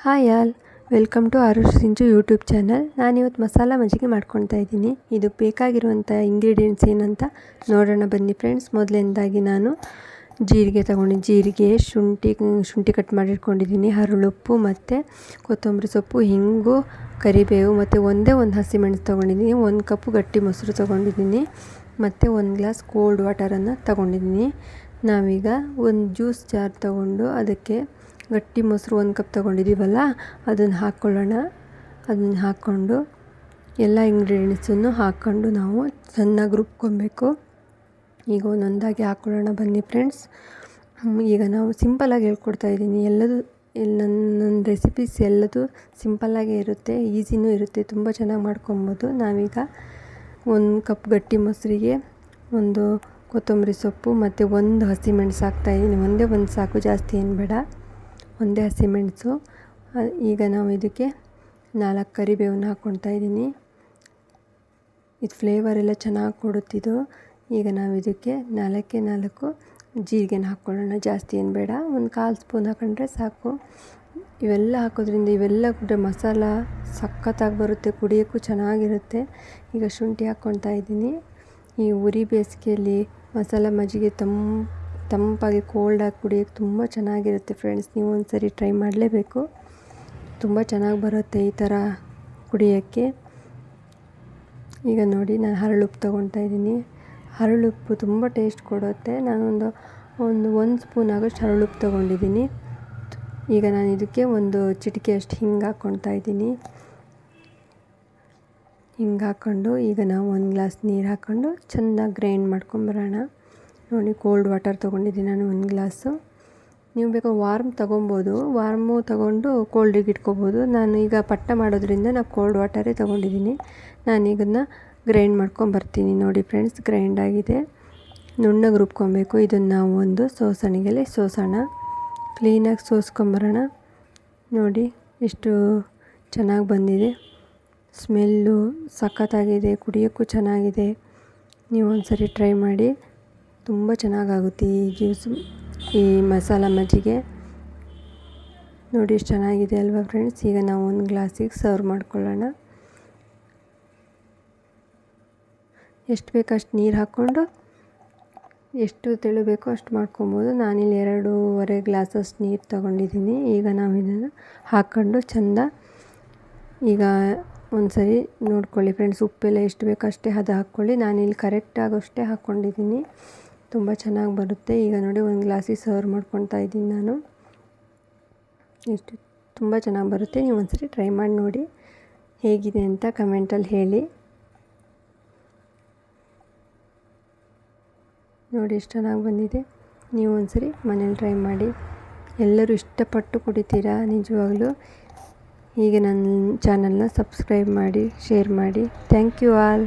Hi all, welcome to Arush Sinchu YouTube channel. ನಾನಿವತ್ತು ಮಸಾಲ ಮಜ್ಜಿಗೆ ಮಾಡ್ಕೊಳ್ತಾ ಇದ್ದೀನಿ. ಇದು ಬೇಕಾಗಿರುವಂಥ ಇಂಗ್ರೀಡಿಯೆಂಟ್ಸ್ ಏನಂತ ನೋಡೋಣ ಬನ್ನಿ ಫ್ರೆಂಡ್ಸ್. ಮೊದಲನೇದಾಗಿ ನಾನು ಜೀರಿಗೆ, ಶುಂಠಿ ಕಟ್ ಮಾಡಿಟ್ಕೊಂಡಿದ್ದೀನಿ, ಹರಳುಪ್ಪು ಮತ್ತು ಕೊತ್ತಂಬರಿ ಸೊಪ್ಪು, ಹಿಂಗು, ಕರಿಬೇವು ಮತ್ತು ಒಂದು ಹಸಿಮೆಣಸು ತೊಗೊಂಡಿದ್ದೀನಿ, 1 ಕಪ್ಪು ಗಟ್ಟಿ ಮೊಸರು ತೊಗೊಂಡಿದ್ದೀನಿ ಮತ್ತು 1 ಗ್ಲಾಸ್ ಕೋಲ್ಡ್ ವಾಟರನ್ನು ತೊಗೊಂಡಿದ್ದೀನಿ. ನಾವೀಗ ಒಂದು ಜ್ಯೂಸ್ ಜಾರ್ ತೊಗೊಂಡು ಅದಕ್ಕೆ ಗಟ್ಟಿ ಮೊಸರು 1 ಕಪ್ ತೊಗೊಂಡಿದ್ದೀವಲ್ಲ ಅದನ್ನು ಹಾಕ್ಕೊಳ್ಳೋಣ. ಅದನ್ನು ಹಾಕ್ಕೊಂಡು ಎಲ್ಲ ಇಂಗ್ರೀಡಿಯೆಂಟ್ಸನ್ನು ಹಾಕ್ಕೊಂಡು ನಾವು ಚೆನ್ನಾಗಿ ರುಬ್ಕೊಬೇಕು. ಈಗ ಒಂದೊಂದಾಗಿ ಹಾಕ್ಕೊಳ್ಳೋಣ ಬನ್ನಿ ಫ್ರೆಂಡ್ಸ್. ಈಗ ನಾವು ಸಿಂಪಲ್ಲಾಗಿ ಹೇಳ್ಕೊಡ್ತಾಯಿದ್ದೀನಿ. ನನ್ನ ರೆಸಿಪೀಸ್ ಎಲ್ಲದು ಸಿಂಪಲ್ಲಾಗೇ ಇರುತ್ತೆ, ಈಸಿನೂ ಇರುತ್ತೆ, ತುಂಬ ಚೆನ್ನಾಗಿ ಮಾಡ್ಕೊಬೋದು. ನಾವೀಗ 1 ಕಪ್ ಗಟ್ಟಿ ಮೊಸರಿಗೆ 1 ಕೊತ್ತಂಬರಿ ಸೊಪ್ಪು ಮತ್ತು 1 ಹಸಿಮೆಣಸು ಹಾಕ್ತಾಯಿದ್ದೀನಿ. ಒಂದೇ ಒಂದು ಸಾಕು, ಜಾಸ್ತಿ ಏನು ಬೇಡ, ಒಂದೇ ಹಸಿಮೆಣಸು. ಈಗ ನಾವು ಇದಕ್ಕೆ 4 ಕರಿಬೇವನ್ನು ಹಾಕ್ಕೊಳ್ತಾ ಇದ್ದೀನಿ. ಇದು ಫ್ಲೇವರ್ ಎಲ್ಲ ಚೆನ್ನಾಗಿ ಕೊಡುತ್ತಿದ್ದು. ಈಗ ನಾವು ಇದಕ್ಕೆ 4 ಜೀರಿಗೆನ ಹಾಕ್ಕೊಳ್ಳೋಣ, ಜಾಸ್ತಿ ಏನು ಬೇಡ, 1/4 ಸ್ಪೂನ್ ಹಾಕೊಂಡ್ರೆ ಸಾಕು. ಇವೆಲ್ಲ ಹಾಕೋದ್ರಿಂದ ಇವೆಲ್ಲ ಕೂಡ ಮಸಾಲ ಸಖತ್ತಾಗಿ ಬರುತ್ತೆ, ಕುಡಿಯೋಕ್ಕೂ ಚೆನ್ನಾಗಿರುತ್ತೆ. ಈಗ ಶುಂಠಿ ಹಾಕ್ಕೊಳ್ತಾ ಇದ್ದೀನಿ. ಈ ಉರಿ ಬೇಸಿಗೆಯಲ್ಲಿ ಮಸಾಲ ಮಜ್ಜಿಗೆ ತಂಪಾಗಿ ಕೋಲ್ಡಾಗಿ ಕುಡಿಯೋಕ್ಕೆ ತುಂಬ ಚೆನ್ನಾಗಿರುತ್ತೆ ಫ್ರೆಂಡ್ಸ್. ನೀವು ಒಂದು ಸರಿ ಟ್ರೈ ಮಾಡಲೇಬೇಕು, ತುಂಬ ಚೆನ್ನಾಗಿ ಬರುತ್ತೆ ಈ ಥರ ಕುಡಿಯೋಕ್ಕೆ. ಈಗ ನೋಡಿ, ನಾನು ಹರಳುಪ್ಪು ತೊಗೊಳ್ತಾ ಇದ್ದೀನಿ. ಹರಳುಪ್ಪು ತುಂಬ ಟೇಸ್ಟ್ ಕೊಡುತ್ತೆ. ನಾನೊಂದು 1 ಸ್ಪೂನ್ ಆಗೋಷ್ಟು ಹರಳುಪ್ಪು ತೊಗೊಂಡಿದ್ದೀನಿ. ಈಗ ನಾನು ಇದಕ್ಕೆ 1 ಚಿಟಿಕೆಯಷ್ಟು ಹಿಂಗೆ ಹಾಕ್ಕೊಳ್ತಾ ಇದ್ದೀನಿ. ಹಿಂಗೆ ಹಾಕ್ಕೊಂಡು ಈಗ ನಾವು 1 ಗ್ಲಾಸ್ ನೀರು ಹಾಕ್ಕೊಂಡು ಚೆನ್ನಾಗಿ ಗ್ರೈಂಡ್ ಮಾಡ್ಕೊಂಬರೋಣ. ನೋಡಿ, ಕೋಲ್ಡ್ ವಾಟರ್ ತೊಗೊಂಡಿದ್ದೀನಿ ನಾನು 1 ಗ್ಲಾಸು. ನೀವು ಬೇಕಾದ್ರೆ ವಾರ್ಮ್ ತೊಗೊಬೋದು, ವಾರ್ಮು ತೊಗೊಂಡು ಕೋಲ್ಡಿಗೆ ಇಟ್ಕೊಬೋದು. ನಾನು ಈಗ ಪಟ್ಟ ಮಾಡೋದ್ರಿಂದ ನಾನು ಕೋಲ್ಡ್ ವಾಟರೇ ತೊಗೊಂಡಿದ್ದೀನಿ. ನಾನೀಗನ್ನು ಗ್ರೈಂಡ್ ಮಾಡ್ಕೊಂಬರ್ತೀನಿ. ನೋಡಿ ಫ್ರೆಂಡ್ಸ್, ಗ್ರೈಂಡ್ ಆಗಿದೆ, ನುಣ್ಣಗೆ ರುಬ್ಕೊಬೇಕು. ಇದನ್ನು ನಾವು ಒಂದು ಸೋಸಣಿಗೆಯಲ್ಲಿ ಸೋಸೋಣ, ಕ್ಲೀನಾಗಿ ಸೋಸ್ಕೊಂಬರೋಣ. ನೋಡಿ ಎಷ್ಟು ಚೆನ್ನಾಗಿ ಬಂದಿದೆ, ಸ್ಮೆಲ್ಲು ಸಖತ್ತಾಗಿದೆ, ಕುಡಿಯೋಕ್ಕೂ ಚೆನ್ನಾಗಿದೆ. ನೀವು ಒಂದು ಸರಿ ಟ್ರೈ ಮಾಡಿ, ತುಂಬ ಚೆನ್ನಾಗಾಗುತ್ತೆ ಈ ಜ್ಯೂಸು, ಈ ಮಸಾಲ ಮಜ್ಜಿಗೆ. ನೋಡಿ ಎಷ್ಟು ಚೆನ್ನಾಗಿದೆ ಅಲ್ವಾ ಫ್ರೆಂಡ್ಸ್. ಈಗ ನಾವು 1 ಗ್ಲಾಸಿಗೆ ಸರ್ವ್ ಮಾಡ್ಕೊಳ್ಳೋಣ. ಎಷ್ಟು ಬೇಕೋ ಅಷ್ಟು ನೀರು ಹಾಕ್ಕೊಂಡು ಎಷ್ಟು ತೆಳು ಬೇಕೋ ಅಷ್ಟು ಮಾಡ್ಕೊಬೋದು. ನಾನಿಲ್ಲಿ 2.5 ಗ್ಲಾಸಷ್ಟು ನೀರು ತೊಗೊಂಡಿದ್ದೀನಿ. ಈಗ ನಾವು ಇದನ್ನು ಹಾಕ್ಕೊಂಡು ಚೆಂದ ಈಗ ಒಂದು ಸರಿ ನೋಡ್ಕೊಳ್ಳಿ ಫ್ರೆಂಡ್ಸ್, ಉಪ್ಪೆಲ್ಲ ಎಷ್ಟು ಬೇಕೋ ಅಷ್ಟೇ ಹದ ಹಾಕ್ಕೊಳ್ಳಿ. ನಾನಿಲ್ಲಿ ಕರೆಕ್ಟ್ ಆಗೋಷ್ಟೇ ಹಾಕ್ಕೊಂಡಿದ್ದೀನಿ, ತುಂಬ ಚೆನ್ನಾಗಿ ಬರುತ್ತೆ. ಈಗ ನೋಡಿ, 1 ಗ್ಲಾಸಿಗೆ ಸರ್ವ್ ಮಾಡ್ಕೊತಾ ಇದ್ದೀನಿ ನಾನು. ಎಷ್ಟು ತುಂಬ ಚೆನ್ನಾಗಿ ಬರುತ್ತೆ. ನೀವು ಒಂದು ಸರಿ ಟ್ರೈ ಮಾಡಿ ನೋಡಿ, ಹೇಗಿದೆ ಅಂತ ಕಮೆಂಟಲ್ಲಿ ಹೇಳಿ. ನೋಡಿ ಎಷ್ಟು ಚೆನ್ನಾಗಿ ಬಂದಿದೆ. ನೀವು ಒಂದು ಸರಿ ಮನೇಲಿ ಟ್ರೈ ಮಾಡಿ, ಎಲ್ಲರೂ ಇಷ್ಟಪಟ್ಟು ಕುಡಿತೀರಾ ನಿಜವಾಗ್ಲೂ. ಹೀಗೆ ನನ್ನ ಚಾನಲ್ನ ಸಬ್ಸ್ಕ್ರೈಬ್ ಮಾಡಿ, ಶೇರ್ ಮಾಡಿ. Thank you all.